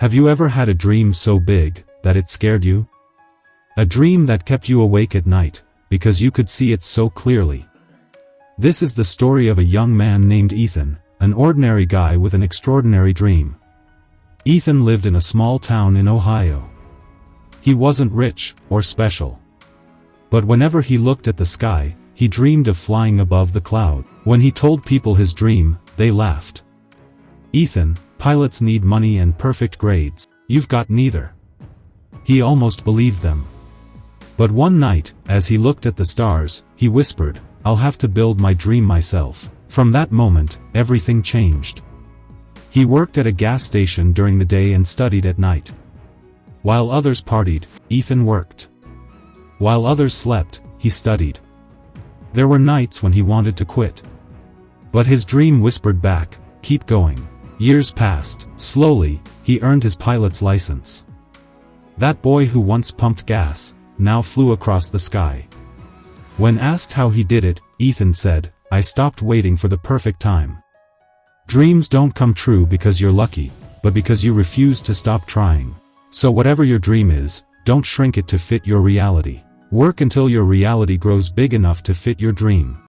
Have you ever had a dream so big that it scared you? A dream that kept you awake at night because you could see it so clearly. This is the story of a young man named Ethan, an ordinary guy with an extraordinary dream. Ethan lived in a small town in Ohio. He wasn't rich or special. But whenever he looked at the sky, he dreamed of flying above the cloud. When he told people his dream, they laughed. "Ethan, pilots need money and perfect grades. You've got neither." He almost believed them. But one night, as he looked at the stars, he whispered, "I'll have to build my dream myself." From that moment, everything changed. He worked at a gas station during the day and studied at night. While others partied, Ethan worked. While others slept, he studied. There were nights when he wanted to quit. But his dream whispered back, "Keep going." Years passed. Slowly, he earned his pilot's license. That boy who once pumped gas, now flew across the sky. When asked how he did it, Ethan said, "I stopped waiting for the perfect time." Dreams don't come true because you're lucky, but because you refuse to stop trying. So whatever your dream is, don't shrink it to fit your reality. Work until your reality grows big enough to fit your dream.